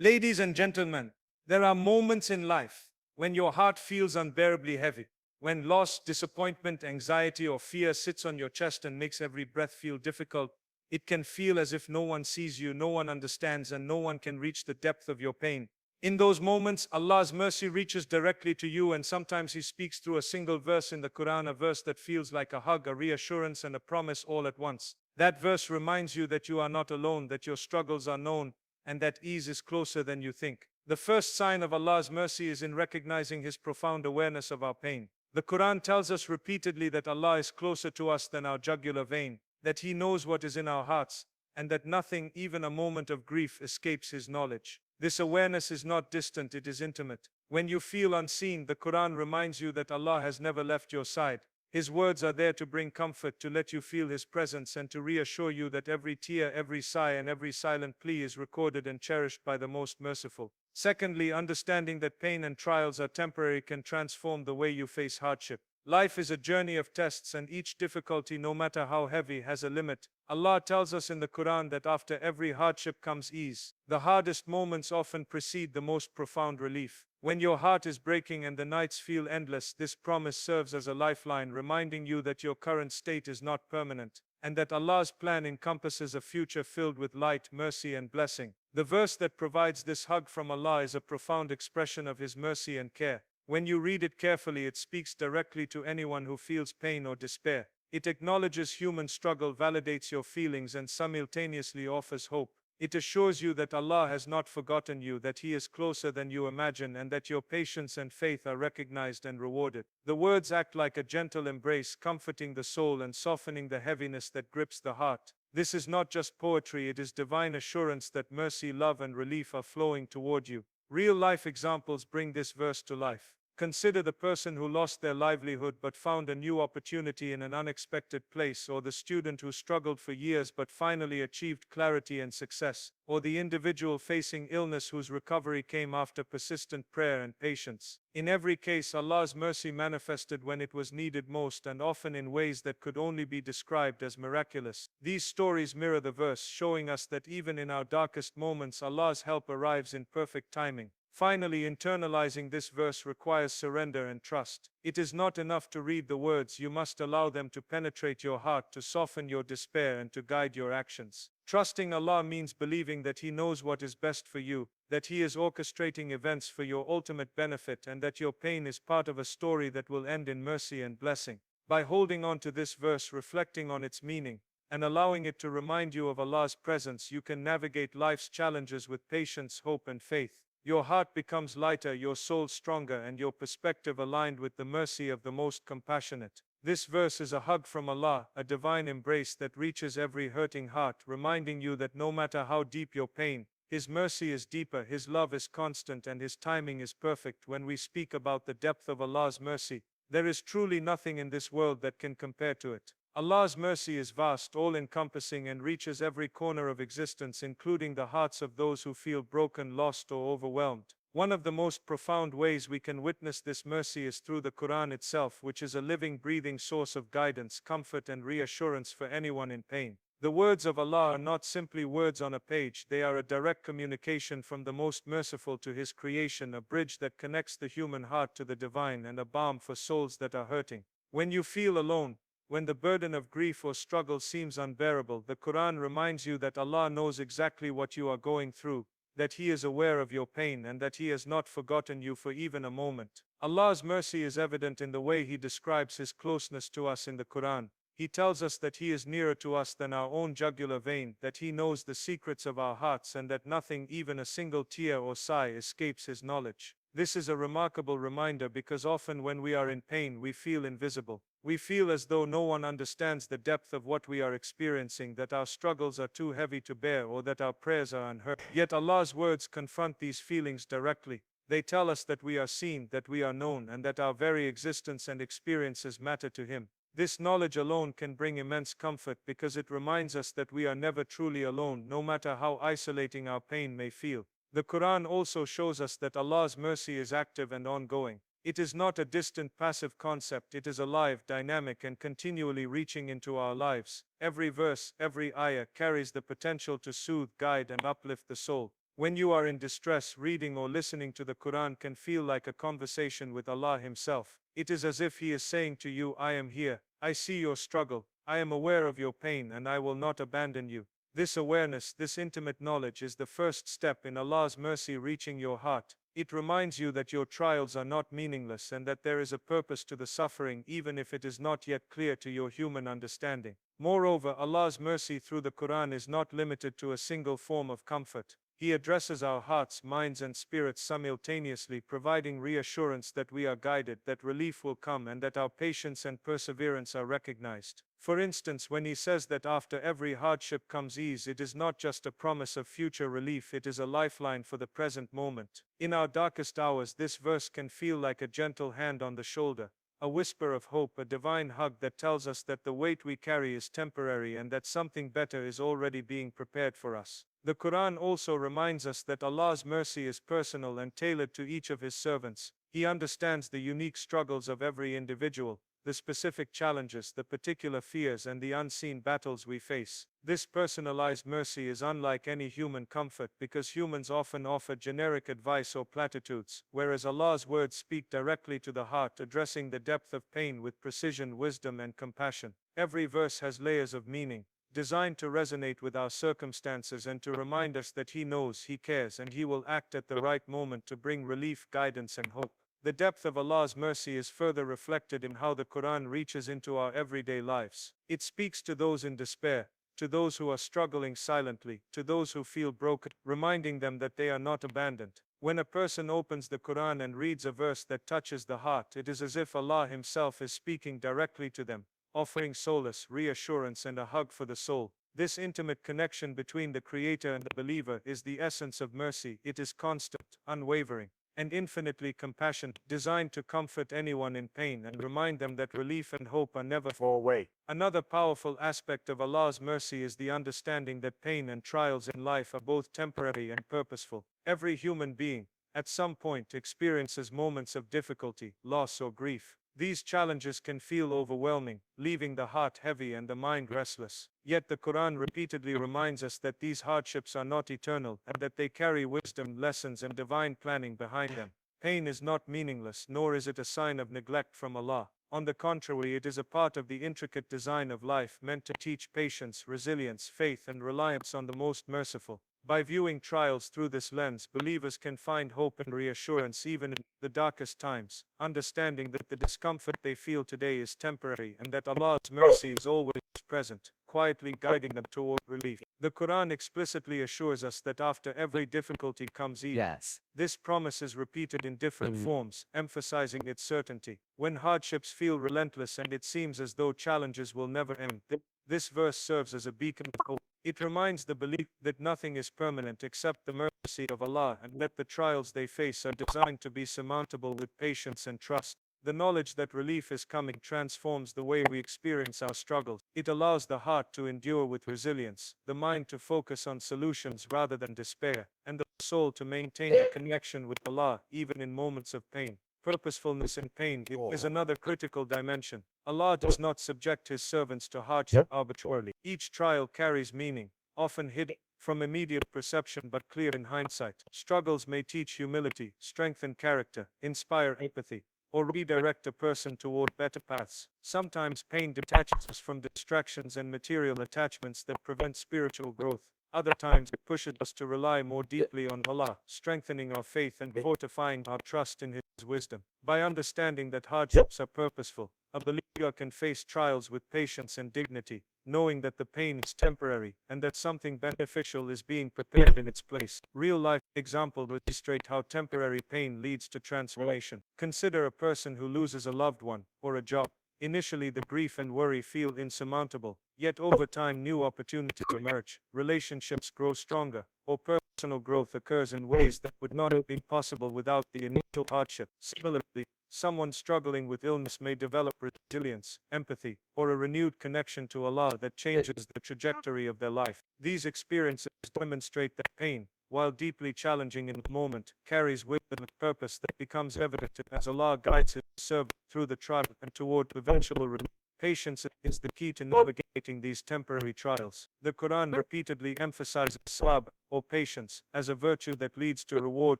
Ladies and gentlemen, there are moments in life when your heart feels unbearably heavy, when loss, disappointment, anxiety, or fear sits on your chest and makes every breath feel difficult. It can feel as if no one sees you, no one understands, and no one can reach the depth of your pain. In those moments, Allah's mercy reaches directly to you, and sometimes He speaks through a single verse in the Quran, a verse that feels like a hug, a reassurance, and a promise all at once. That verse reminds you that you are not alone, that your struggles are known, and that ease is closer than you think. The first sign of Allah's mercy is in recognizing His profound awareness of our pain. The Quran tells us repeatedly that Allah is closer to us than our jugular vein, that He knows what is in our hearts, and that nothing, even a moment of grief, escapes His knowledge. This awareness is not distant, it is intimate. When you feel unseen, the Quran reminds you that Allah has never left your side. His words are there to bring comfort, to let you feel His presence, and to reassure you that every tear, every sigh, and every silent plea is recorded and cherished by the most merciful. Secondly, understanding that pain and trials are temporary can transform the way you face hardship. Life is a journey of tests, and each difficulty, no matter how heavy, has a limit. Allah tells us in the Quran that after every hardship comes ease. The hardest moments often precede the most profound relief. When your heart is breaking and the nights feel endless, this promise serves as a lifeline, reminding you that your current state is not permanent, and that Allah's plan encompasses a future filled with light, mercy, and blessing. The verse that provides this hug from Allah is a profound expression of His mercy and care. When you read it carefully, it speaks directly to anyone who feels pain or despair. It acknowledges human struggle, validates your feelings, and simultaneously offers hope. It assures you that Allah has not forgotten you, that He is closer than you imagine, and that your patience and faith are recognized and rewarded. The words act like a gentle embrace, comforting the soul and softening the heaviness that grips the heart. This is not just poetry, it is divine assurance that mercy, love, and relief are flowing toward you. Real-life examples bring this verse to life. Consider the person who lost their livelihood but found a new opportunity in an unexpected place, or the student who struggled for years but finally achieved clarity and success, or the individual facing illness whose recovery came after persistent prayer and patience. In every case, Allah's mercy manifested when it was needed most, and often in ways that could only be described as miraculous. These stories mirror the verse, showing us that even in our darkest moments, Allah's help arrives in perfect timing. Finally, internalizing this verse requires surrender and trust. It is not enough to read the words, you must allow them to penetrate your heart, to soften your despair, and to guide your actions. Trusting Allah means believing that He knows what is best for you, that He is orchestrating events for your ultimate benefit, and that your pain is part of a story that will end in mercy and blessing. By holding on to this verse, reflecting on its meaning, and allowing it to remind you of Allah's presence, you can navigate life's challenges with patience, hope, and faith. Your heart becomes lighter, your soul stronger, and your perspective aligned with the mercy of the most compassionate. This verse is a hug from Allah, a divine embrace that reaches every hurting heart, reminding you that no matter how deep your pain, His mercy is deeper, His love is constant, and His timing is perfect. When we speak about the depth of Allah's mercy, there is truly nothing in this world that can compare to it. Allah's mercy is vast, all-encompassing, and reaches every corner of existence, including the hearts of those who feel broken, lost, or overwhelmed. One of the most profound ways we can witness this mercy is through the Quran itself, which is a living, breathing source of guidance, comfort, and reassurance for anyone in pain. The words of Allah are not simply words on a page, they are a direct communication from the Most Merciful to His creation, a bridge that connects the human heart to the divine, and a balm for souls that are hurting. When you feel alone, when the burden of grief or struggle seems unbearable, the Quran reminds you that Allah knows exactly what you are going through, that He is aware of your pain, and that He has not forgotten you for even a moment. Allah's mercy is evident in the way He describes His closeness to us in the Quran. He tells us that He is nearer to us than our own jugular vein, that He knows the secrets of our hearts, and that nothing, even a single tear or sigh, escapes His knowledge. This is a remarkable reminder because often when we are in pain, we feel invisible. We feel as though no one understands the depth of what we are experiencing, that our struggles are too heavy to bear, or that our prayers are unheard. Yet Allah's words confront these feelings directly. They tell us that we are seen, that we are known, and that our very existence and experiences matter to Him. This knowledge alone can bring immense comfort because it reminds us that we are never truly alone, no matter how isolating our pain may feel. The Quran also shows us that Allah's mercy is active and ongoing. It is not a distant, passive concept, it is alive, dynamic, and continually reaching into our lives. Every verse, every ayah carries the potential to soothe, guide, and uplift the soul. When you are in distress, reading or listening to the Quran can feel like a conversation with Allah Himself. It is as if He is saying to you, I am here, I see your struggle, I am aware of your pain, and I will not abandon you. This awareness, this intimate knowledge is the first step in Allah's mercy reaching your heart. It reminds you that your trials are not meaningless and that there is a purpose to the suffering, even if it is not yet clear to your human understanding. Moreover, Allah's mercy through the Quran is not limited to a single form of comfort. He addresses our hearts, minds, and spirits simultaneously, providing reassurance that we are guided, that relief will come, and that our patience and perseverance are recognized. For instance, when He says that after every hardship comes ease, it is not just a promise of future relief, it is a lifeline for the present moment. In our darkest hours, this verse can feel like a gentle hand on the shoulder, a whisper of hope, a divine hug that tells us that the weight we carry is temporary and that something better is already being prepared for us. The Quran also reminds us that Allah's mercy is personal and tailored to each of His servants. He understands the unique struggles of every individual, the specific challenges, the particular fears, and the unseen battles we face. This personalized mercy is unlike any human comfort because humans often offer generic advice or platitudes, whereas Allah's words speak directly to the heart, addressing the depth of pain with precision, wisdom, and compassion. Every verse has layers of meaning, designed to resonate with our circumstances and to remind us that He knows, He cares, and He will act at the right moment to bring relief, guidance, and hope. The depth of Allah's mercy is further reflected in how the Quran reaches into our everyday lives. It speaks to those in despair, to those who are struggling silently, to those who feel broken, reminding them that they are not abandoned. When a person opens the Quran and reads a verse that touches the heart, it is as if Allah Himself is speaking directly to them, offering solace, reassurance, and a hug for the soul. This intimate connection between the Creator and the believer is the essence of mercy. It is constant, unwavering, and infinitely compassionate, designed to comfort anyone in pain and remind them that relief and hope are never far away. Another powerful aspect of Allah's mercy is the understanding that pain and trials in life are both temporary and purposeful. Every human being, at some point, experiences moments of difficulty, loss, or grief. These challenges can feel overwhelming, leaving the heart heavy and the mind restless. Yet the Quran repeatedly reminds us that these hardships are not eternal and that they carry wisdom, lessons, and divine planning behind them. Pain is not meaningless, nor is it a sign of neglect from Allah. On the contrary, it is a part of the intricate design of life, meant to teach patience, resilience, faith, and reliance on the most merciful. By viewing trials through this lens, believers can find hope and reassurance even in the darkest times, understanding that the discomfort they feel today is temporary and that Allah's mercy is always present, quietly guiding them toward relief. The Quran explicitly assures us that after every difficulty comes ease. Yes. This promise is repeated in different forms, emphasizing its certainty. When hardships feel relentless and it seems as though challenges will never end, this verse serves as a beacon of hope. It reminds the believer that nothing is permanent except the mercy of Allah, and that the trials they face are designed to be surmountable with patience and trust. The knowledge that relief is coming transforms the way we experience our struggles. It allows the heart to endure with resilience, the mind to focus on solutions rather than despair, and the soul to maintain a connection with Allah even in moments of pain. Purposefulness in pain is another critical dimension. Allah does not subject His servants to hardship arbitrarily. Each trial carries meaning, often hidden from immediate perception but clear in hindsight. Struggles may teach humility, strengthen character, inspire empathy, or redirect a person toward better paths. Sometimes pain detaches us from distractions and material attachments that prevent spiritual growth. Other times it pushes us to rely more deeply on Allah, strengthening our faith and fortifying our trust in His wisdom. By understanding that hardships are purposeful, a believer can face trials with patience and dignity, knowing that the pain is temporary and that something beneficial is being prepared in its place. Real-life examples illustrate how temporary pain leads to transformation. Consider a person who loses a loved one or a job. Initially, the grief and worry feel insurmountable, yet over time new opportunities emerge, relationships grow stronger, or personal growth occurs in ways that would not have been possible without the initial hardship. Similarly, someone struggling with illness may develop resilience, empathy, or a renewed connection to Allah that changes the trajectory of their life. These experiences demonstrate that pain, while deeply challenging in the moment, carries with it a purpose that becomes evident as Allah guides His servant through the trial and toward eventual relief. Patience is the key to navigating these temporary trials. The Quran repeatedly emphasizes sabr, or patience, as a virtue that leads to reward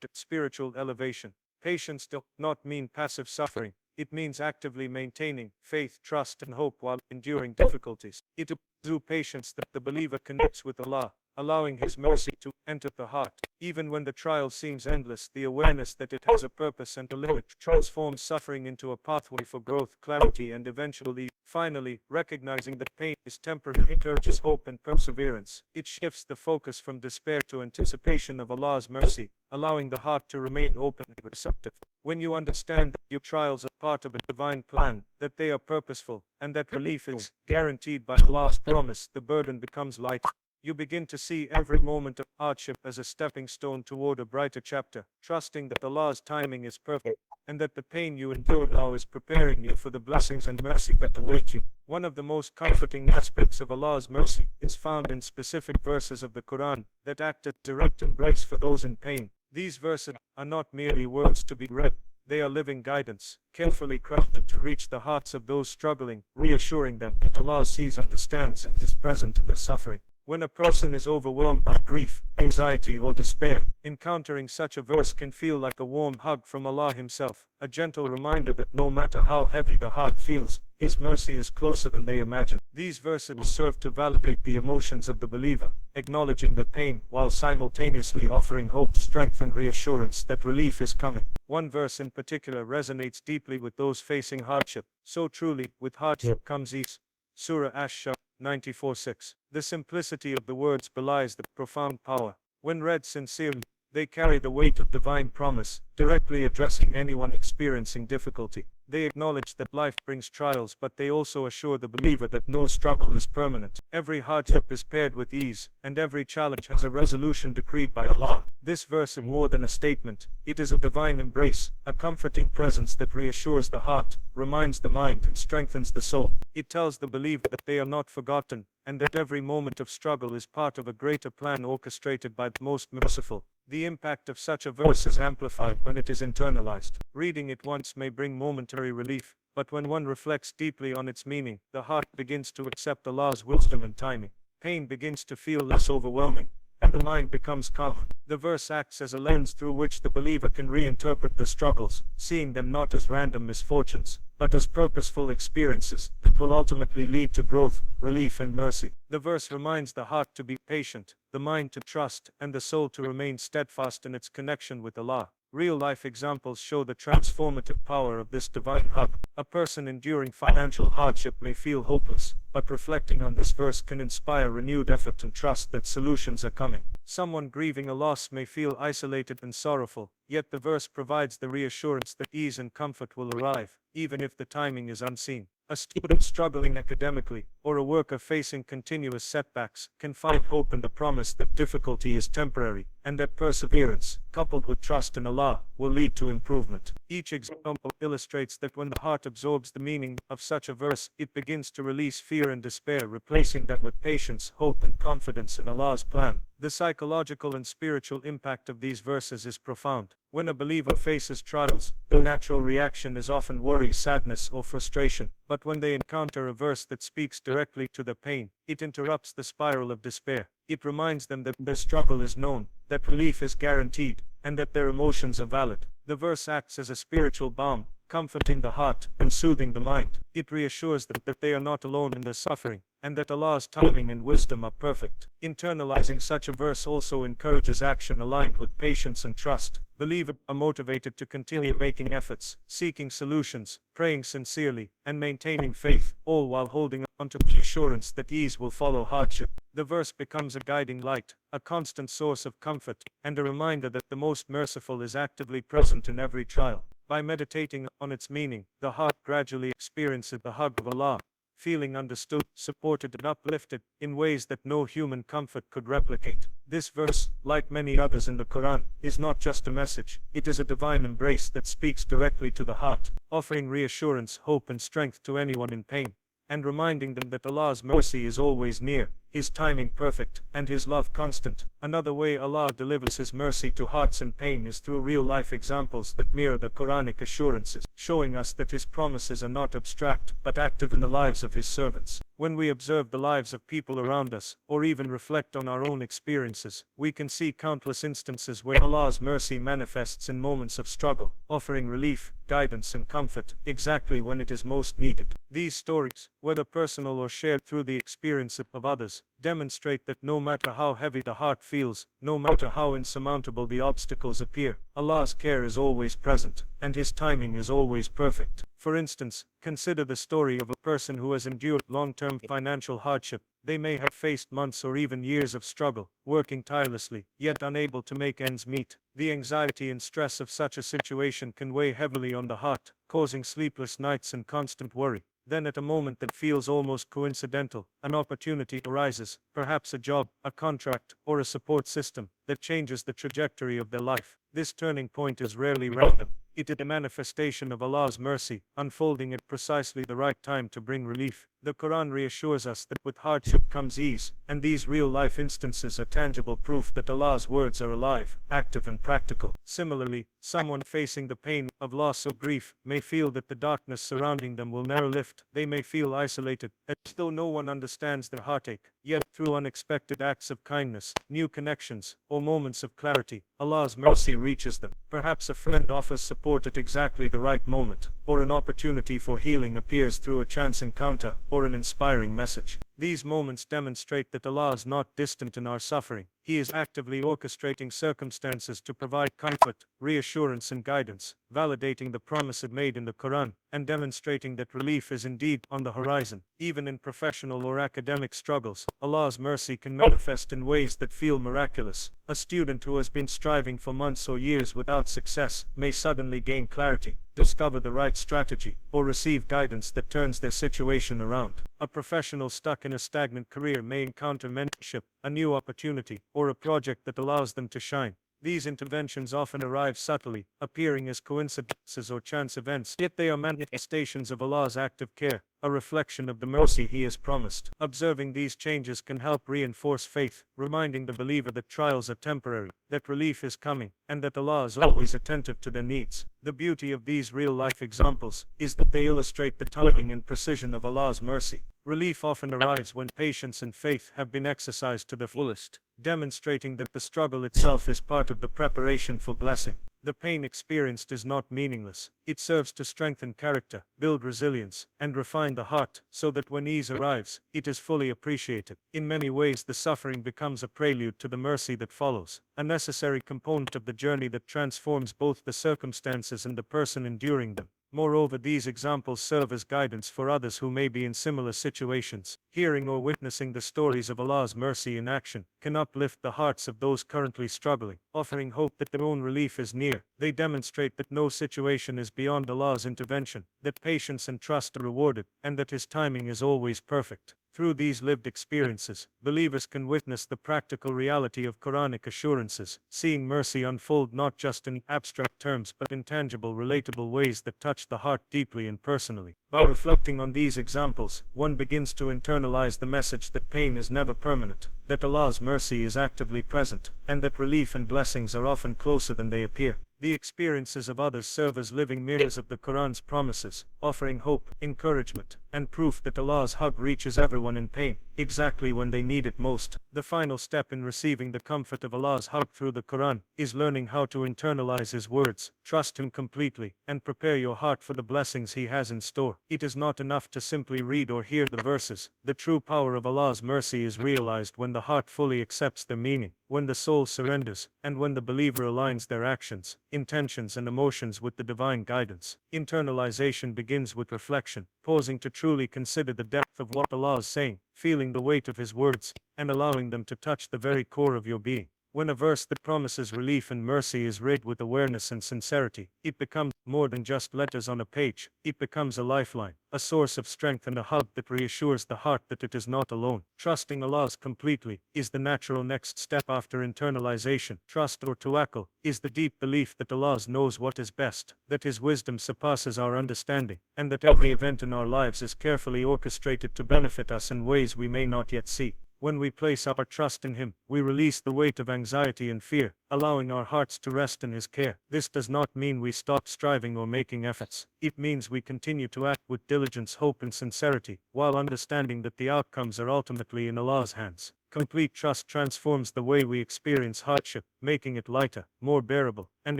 and spiritual elevation. Patience does not mean passive suffering. It means actively maintaining faith, trust, and hope while enduring difficulties. It is through patience that the believer connects with Allah, allowing His mercy to enter the heart. Even when the trial seems endless, the awareness that it has a purpose and a limit transforms suffering into a pathway for growth, clarity, and eventually, finally, recognizing that pain is temporary encourages hope and perseverance. It shifts the focus from despair to anticipation of Allah's mercy, allowing the heart to remain open and receptive. When you understand that your trials are part of a divine plan, that they are purposeful, and that relief is guaranteed by Allah's promise, the burden becomes lighter. You begin to see every moment of hardship as a stepping stone toward a brighter chapter, trusting that Allah's timing is perfect, and that the pain you endure now is preparing you for the blessings and mercy that await you. One of the most comforting aspects of Allah's mercy is found in specific verses of the Quran that act as direct embrace for those in pain. These verses are not merely words to be read. They are living guidance, carefully crafted to reach the hearts of those struggling, reassuring them that Allah sees, understands, and is present in their suffering. When a person is overwhelmed by grief, anxiety, or despair, encountering such a verse can feel like a warm hug from Allah Himself, a gentle reminder that no matter how heavy the heart feels, His mercy is closer than they imagine. These verses serve to validate the emotions of the believer, acknowledging the pain while simultaneously offering hope, strength, and reassurance that relief is coming. One verse in particular resonates deeply with those facing hardship. So truly, with hardship comes ease. Surah Ash-Shar 94:6. The simplicity of the words belies the profound power. When read sincerely, they carry the weight of divine promise, directly addressing anyone experiencing difficulty. They acknowledge that life brings trials, but they also assure the believer that no struggle is permanent. Every hardship is paired with ease, and every challenge has a resolution decreed by Allah. This verse is more than a statement. It is a divine embrace, a comforting presence that reassures the heart, reminds the mind, and strengthens the soul. It tells the believer that they are not forgotten, and that every moment of struggle is part of a greater plan orchestrated by the Most Merciful. The impact of such a verse is amplified when it is internalized. Reading it once may bring momentary relief, but when one reflects deeply on its meaning, the heart begins to accept Allah's wisdom and timing. Pain begins to feel less overwhelming, and the mind becomes calmer. The verse acts as a lens through which the believer can reinterpret the struggles, seeing them not as random misfortunes, but as purposeful experiences that will ultimately lead to growth, relief, and mercy. The verse reminds the heart to be patient, the mind to trust, and the soul to remain steadfast in its connection with Allah. Real-life examples show the transformative power of this divine hug. A person enduring financial hardship may feel hopeless, but reflecting on this verse can inspire renewed effort and trust that solutions are coming. Someone grieving a loss may feel isolated and sorrowful, yet the verse provides the reassurance that ease and comfort will arrive, even if the timing is unseen. A student struggling academically, or a worker facing continuous setbacks, can find hope in the promise that difficulty is temporary, and that perseverance, coupled with trust in Allah, will lead to improvement. Each example illustrates that when the heart absorbs the meaning of such a verse, it begins to release fear and despair, replacing them with patience, hope, and confidence in Allah's plan. The psychological and spiritual impact of these verses is profound. When a believer faces trials, the natural reaction is often worry, sadness, or frustration. But when they encounter a verse that speaks directly to their pain, it interrupts the spiral of despair. It reminds them that their struggle is known, that relief is guaranteed, and that their emotions are valid. The verse acts as a spiritual balm, comforting the heart and soothing the mind. It reassures them that they are not alone in their suffering, and that Allah's timing and wisdom are perfect. Internalizing such a verse also encourages action aligned with patience and trust. Believers are motivated to continue making efforts, seeking solutions, praying sincerely, and maintaining faith, all while holding on to the assurance that ease will follow hardship. The verse becomes a guiding light, a constant source of comfort, and a reminder that the Most Merciful is actively present in every trial. By meditating on its meaning, the heart gradually experiences the hug of Allah, feeling understood, supported, and uplifted in ways that no human comfort could replicate. This verse, like many others in the Quran, is not just a message, it is a divine embrace that speaks directly to the heart, offering reassurance, hope, and strength to anyone in pain. and reminding them that Allah's mercy is always near, His timing perfect, and His love constant. Another way Allah delivers His mercy to hearts in pain is through real-life examples that mirror the Qur'anic assurances, showing us that His promises are not abstract, but active in the lives of His servants. When we observe the lives of people around us, or even reflect on our own experiences, we can see countless instances where Allah's mercy manifests in moments of struggle, offering relief, guidance, and comfort, exactly when it is most needed. These stories, whether personal or shared through the experience of others, demonstrate that no matter how heavy the heart feels, no matter how insurmountable the obstacles appear, Allah's care is always present, and His timing is always perfect. For instance, consider the story of a person who has endured long-term financial hardship. They may have faced months or even years of struggle, working tirelessly, yet unable to make ends meet. The anxiety and stress of such a situation can weigh heavily on the heart, causing sleepless nights and constant worry. Then at a moment that feels almost coincidental, an opportunity arises, perhaps a job, a contract, or a support system, that changes the trajectory of their life. This turning point is rarely random. It is a manifestation of Allah's mercy, unfolding at precisely the right time to bring relief. The Quran reassures us that with hardship comes ease, and these real-life instances are tangible proof that Allah's words are alive, active, and practical. Similarly, someone facing the pain of loss or grief may feel that the darkness surrounding them will never lift. They may feel isolated, as though no one understands their heartache. Yet, through unexpected acts of kindness, new connections, or moments of clarity, Allah's mercy reaches them. Perhaps a friend offers support at exactly the right moment, or an opportunity for healing appears through a chance encounter, or an inspiring message. These moments demonstrate that Allah is not distant in our suffering. He is actively orchestrating circumstances to provide comfort, reassurance, and guidance, validating the promise it made in the Quran, and demonstrating that relief is indeed on the horizon. Even in professional or academic struggles, Allah's mercy can manifest in ways that feel miraculous. A student who has been striving for months or years without success may suddenly gain clarity, discover the right strategy, or receive guidance that turns their situation around. A professional stuck in a stagnant career may encounter mentorship, a new opportunity, or a project that allows them to shine. These interventions often arrive subtly, appearing as coincidences or chance events, yet they are manifestations of Allah's active care, a reflection of the mercy He has promised. Observing these changes can help reinforce faith, reminding the believer that trials are temporary, that relief is coming, and that Allah is always attentive to their needs. The beauty of these real-life examples is that they illustrate the timing and precision of Allah's mercy. Relief often arrives when patience and faith have been exercised to the fullest, demonstrating that the struggle itself is part of the preparation for blessing. The pain experienced is not meaningless. It serves to strengthen character, build resilience, and refine the heart, so that when ease arrives, it is fully appreciated. In many ways, the suffering becomes a prelude to the mercy that follows, a necessary component of the journey that transforms both the circumstances and the person enduring them. Moreover, these examples serve as guidance for others who may be in similar situations. Hearing or witnessing the stories of Allah's mercy in action can uplift the hearts of those currently struggling, offering hope that their own relief is near. They demonstrate that no situation is beyond Allah's intervention, that patience and trust are rewarded, and that His timing is always perfect. Through these lived experiences, believers can witness the practical reality of Qur'anic assurances, seeing mercy unfold not just in abstract terms but in tangible, relatable ways that touch the heart deeply and personally. By reflecting on these examples, one begins to internalize the message that pain is never permanent, that Allah's mercy is actively present, and that relief and blessings are often closer than they appear. The experiences of others serve as living mirrors of the Quran's promises, offering hope, encouragement, and proof that Allah's hug reaches everyone in pain, exactly when they need it most. The final step in receiving the comfort of Allah's hug through the Quran is learning how to internalize His words, trust Him completely, and prepare your heart for the blessings He has in store. It is not enough to simply read or hear the verses. The true power of Allah's mercy is realized when the heart fully accepts their meaning, when the soul surrenders, and when the believer aligns their actions, intentions, and emotions with the divine guidance. Internalization begins with reflection, pausing to truly consider the depth of what Allah is saying, feeling the weight of His words, and allowing them to touch the very core of your being. When a verse that promises relief and mercy is read with awareness and sincerity, it becomes more than just letters on a page. It becomes a lifeline, a source of strength and a hug that reassures the heart that it is not alone. Trusting Allah completely is the natural next step after internalization. Trust or tawakkul is the deep belief that Allah knows what is best, that His wisdom surpasses our understanding, and that every event in our lives is carefully orchestrated to benefit us in ways we may not yet see. When we place our trust in Him, we release the weight of anxiety and fear, allowing our hearts to rest in His care. This does not mean we stop striving or making efforts. It means we continue to act with diligence, hope, and sincerity, while understanding that the outcomes are ultimately in Allah's hands. Complete trust transforms the way we experience hardship, making it lighter, more bearable, and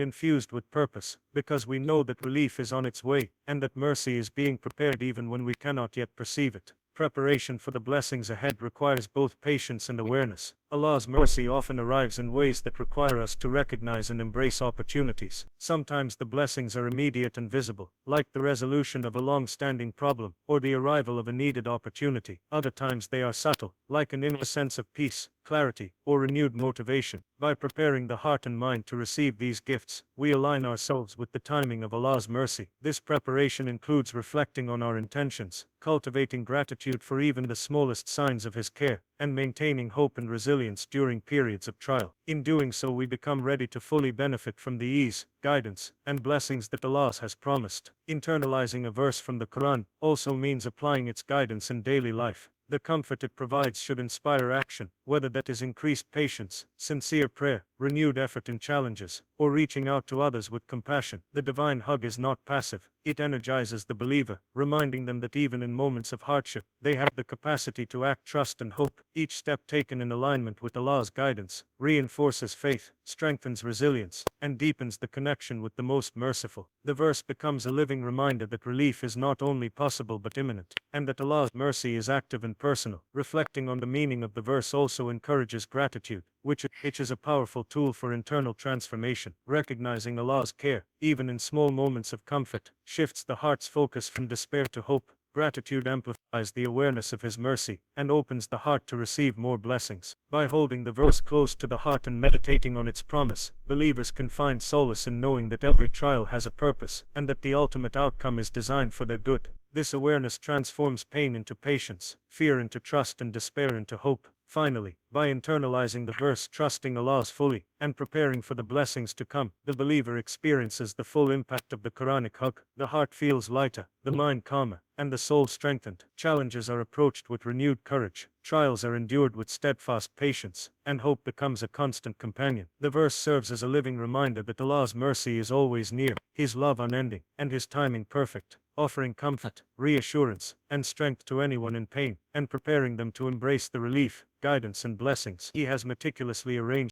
infused with purpose, because we know that relief is on its way, and that mercy is being prepared even when we cannot yet perceive it. Preparation for the blessings ahead requires both patience and awareness. Allah's mercy often arrives in ways that require us to recognize and embrace opportunities. Sometimes the blessings are immediate and visible, like the resolution of a long-standing problem, or the arrival of a needed opportunity. Other times they are subtle, like an inner sense of peace, clarity, or renewed motivation. By preparing the heart and mind to receive these gifts, we align ourselves with the timing of Allah's mercy. This preparation includes reflecting on our intentions, cultivating gratitude for even the smallest signs of His care, and maintaining hope and resilience during periods of trial. In doing so, we become ready to fully benefit from the ease, guidance, and blessings that Allah has promised. Internalizing a verse from the Qur'an also means applying its guidance in daily life. The comfort it provides should inspire action, whether that is increased patience, sincere prayer, renewed effort in challenges, or reaching out to others with compassion. The divine hug is not passive. It energizes the believer, reminding them that even in moments of hardship, they have the capacity to act, trust, and hope. Each step taken in alignment with Allah's guidance reinforces faith, strengthens resilience, and deepens the connection with the Most Merciful. The verse becomes a living reminder that relief is not only possible but imminent, and that Allah's mercy is active and personal. Reflecting on the meaning of the verse also encourages gratitude, which is a powerful tool for internal transformation. Recognizing Allah's care, even in small moments of comfort, shifts the heart's focus from despair to hope. Gratitude amplifies the awareness of His mercy and opens the heart to receive more blessings. By holding the verse close to the heart and meditating on its promise, believers can find solace in knowing that every trial has a purpose and that the ultimate outcome is designed for their good. This awareness transforms pain into patience, fear into trust, and despair into hope. Finally, by internalizing the verse, trusting Allah fully, and preparing for the blessings to come, the believer experiences the full impact of the Qur'anic hug. The heart feels lighter, the mind calmer, and the soul strengthened. Challenges are approached with renewed courage, trials are endured with steadfast patience, and hope becomes a constant companion. The verse serves as a living reminder that Allah's mercy is always near, His love unending, and His timing perfect, offering comfort, reassurance, and strength to anyone in pain, and preparing them to embrace the relief, guidance, and blessings He has meticulously arranged